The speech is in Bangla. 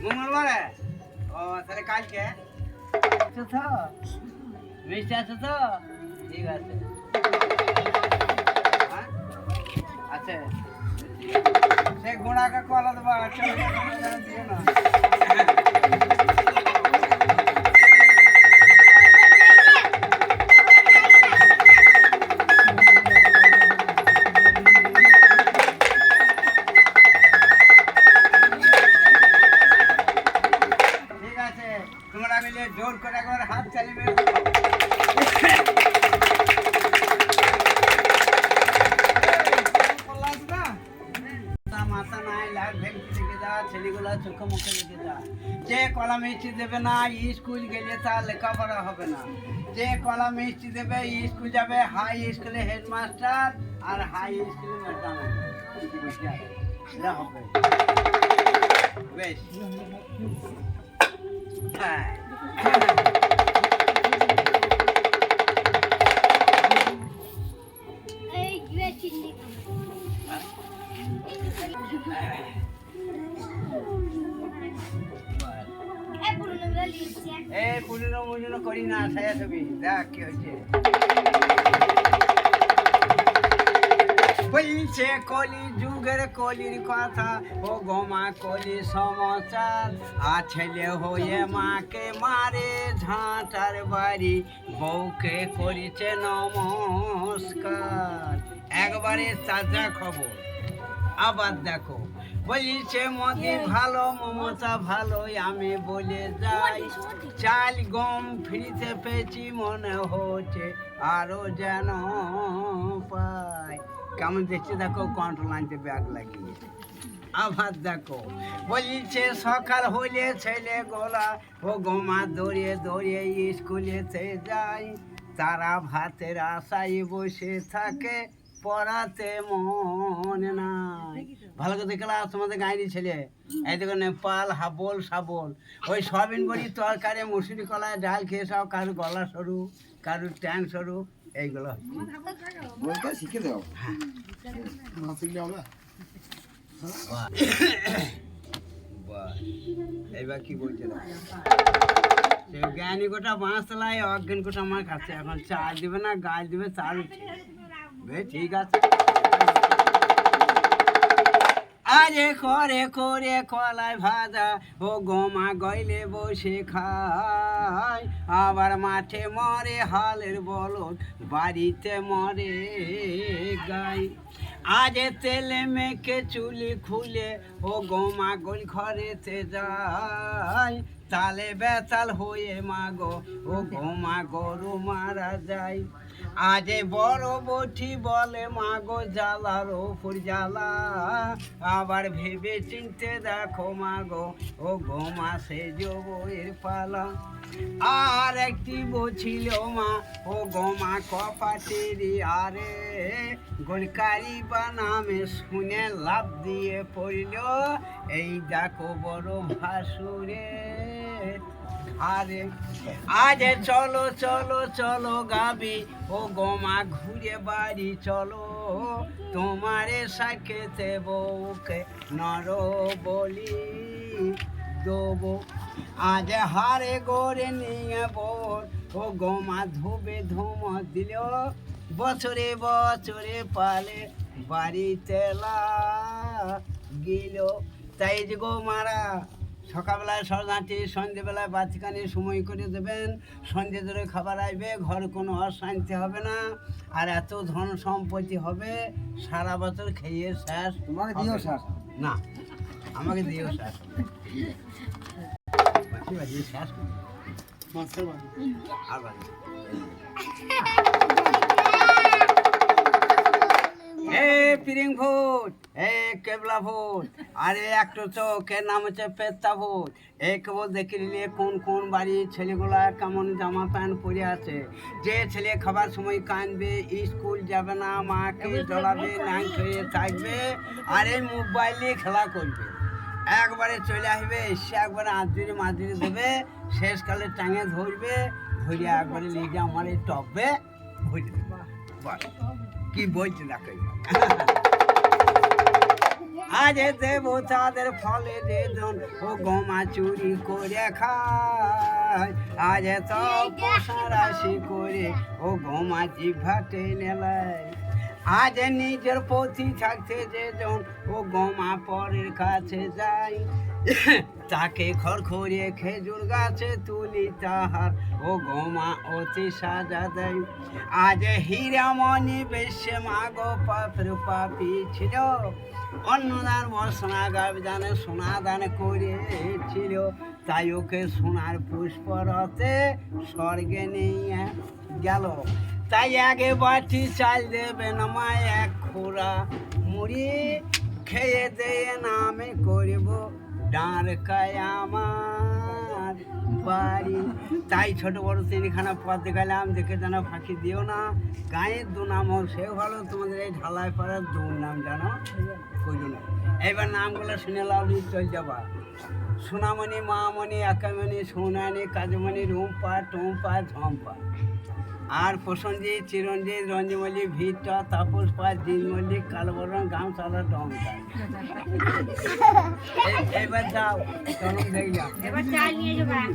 মঙ্গলবারে? ও তাহলে কালকে আছো তো? মিষ্টি আছো তো? ঠিক আছে। হ্যাঁ? আছে সে গোড়াকে কলা দেবা চলে দিও না। তোমরা মিলে জোর করে একবার হাত চালিয়ে মাথা নাই লাগ ভেঙে রেখে যা, ছেলেগুলা চোখে মুখে রেখে যা। যে কলা মিষ্টি দেবে না স্কুল গেলে তার লেখাপড়া হবে না। যে কলা মিষ্টি দেবে স্কুল যাবে হাই স্কুলে হেডমাস্টার আর হাই স্কুলে ম্যাডাম হবে। বেশ হ্যাঁ এই পুরনো মুজনো করি না ছায়া ছবি দেখ কি হয়েছে। বলছে কলি যুগের কলির কথা ও গোমা কলি সমাচার। আর ছেলে হয়ে মাকে মারে ঝাঁটার বাড়ি বউকে করিছে নমস্কার। একবারে তাজা খবর আবার দেখো বলিছে মোদি ভালো মমতা ভালোই আমি বলে যাই। চাল গম ফ্রিতে পেয়েছি মনে হচ্ছে আরো যেন পাই। কেমন দেখছে দেখো কন্ট্রোল আনতে ব্যাগ লাগিয়ে। আবার দেখো বলিছে সকাল হইলে ছেলে গোলা ও গোমা দৌড়িয়ে দৌড়িয়ে স্কুলেতে যায়। তারা ভাতের আশায় বসে থাকে পড়াতে মন নাই। ভালো করে দেখলা তোমাদের গাঁয়েরই ছেলে এই দেখো নেপাল হাবল সাবল ওই সবিন বড়ি তরকারি মুসুরি কলায় ডাল খেয়ে সব কারুর গলা সরু কারুর ট্যাং সরু এইগুলো বলতে শিখে দাও। এইবার কি বলছে জ্ঞানী গোটা বাঁশলাই অজ্ঞান গোটা আমার কাছে এখন চাল দিবে না গাছ দিবে চাল বেশ ঠিক আছে। আরে করে করে কলাই ভাজা ও গোমা গইলে বসে খায়। আবার মাঠে মরে হালের বলদ বাড়িতে মরে গাই। আজ তেলে মেখে চুলি খুলে ও গোমা গোল ঘরেতে যায়। তালে বেতাল হয়ে মাগো ও গোমা গরু মারা যায়। আজ বড় বটি বলে মাগো জ্বালার ওপর জ্বালা। আবার ভেবে চিনতে দেখো মাগো ও গোমা সে বইয়ের পালা। আর একটি বছিল মা ও গোমা কপাটেরি আরে গোলকারি বা নামে শুনে লাভ দিয়ে পড়ল এই দেখো বড় ভাসুরে। আরে আজ চলো চলো চলো গাবি ও গোমা ঘুরে বাড়ি চলো। তোমারে সাক্ষেতে বউকে নর বলি দেবো। আজ হারে গড়ে নিয়ে বোর ও গোমা ধুবে ধুম দিল। বছরে বছরে পালে বাড়িতে গেল। তাই যে গো মারা সকালবেলায় সরদাঁটি সন্ধ্যেবেলায় বাচ্চাখানি সময় করে দেবেন। সন্ধ্যে ধরে খাবার আসবে ঘরে কোনো অশান্তি হবে না। আর এত ধন সম্পত্তি হবে সারা বছর খেয়ে শেষ। তোমাকে দিও শেষ না আমাকে দিও শেষ শেষ আর পিরিং ভূত কেবলা ভূত আরে একটা চোখের নাম হচ্ছে পেত্তা ভূত। কেবল দেখে নিলে কোন কোন বাড়ির ছেলেগুলা কেমন জামা প্যান্ট পরে আছে। যে ছেলে খাবার সময় কাঁদবে স্কুল যাবে না মাকে জ্বলাবে নাইন হয়ে থাকবে আর এই মোবাইলে খেলা করবে। একবারে চলে আসবে এসে একবারে আঁচড়ে মাঝিরে দেবে শেষকালে টাঙে ধরবে ধরে একবারে লিখে আমার এই টপবে ভরে দেবে। বাস কি বলছে দেখো আজ দেবতাদের ফলে যেজন ও গমা চুরি করে খায়, আজ তো রাশি করে ও গমা জিভা টেনে নেয়। আজ নিজের পথি থাকতে যেজন ও গমা পরের কাছে যায়, তাকে খড়খড়িয়ে খেজুর গাছে তুলি তাহার ও গমা অতি সাজা দেয়। আজ হীরামণি বেশে মাগো পাপের পাপি ছিল, অন্নদান বসনা গাবিদানে সোনা দান করেছিল, তাই ওকে সোনার পুষ্পরতে স্বর্গে নিয়ে গেল। তাই আগে বাটি চাল দেবেন মায় এক খোরা মুড়ি, খেয়ে দিয়ে নামে করব ডাঁড়কায় আমার বাড়ি। তাই ছোট বড় তিনখানা পথ দেখালাম, দেখে যেন ফাঁকি দিও না। গাঁয়ের দু নাম হোক সে ভালো, তোমাদের এই ঢালাই পাড়ার দু নাম জানো কইল না। এবার নামগুলো শুনে লাভ চল যাবা। সোনামণি, মামণি, একামণি, সোনানি, কাজমণি, রুম্পা, টুম্পা, ঝম্পা। আর প্রসঞ্জিৎ, চিরঞ্জিত, রঞ্জমল্লিক, ভিটটা, তাপস পাল, দিন মল্লিক, কালবরণ, গামছালা, ডঙ্কা। এবার যাও, চলো দেখলাম। এবার চাল নিয়ে যাবা। হ্যাঁ।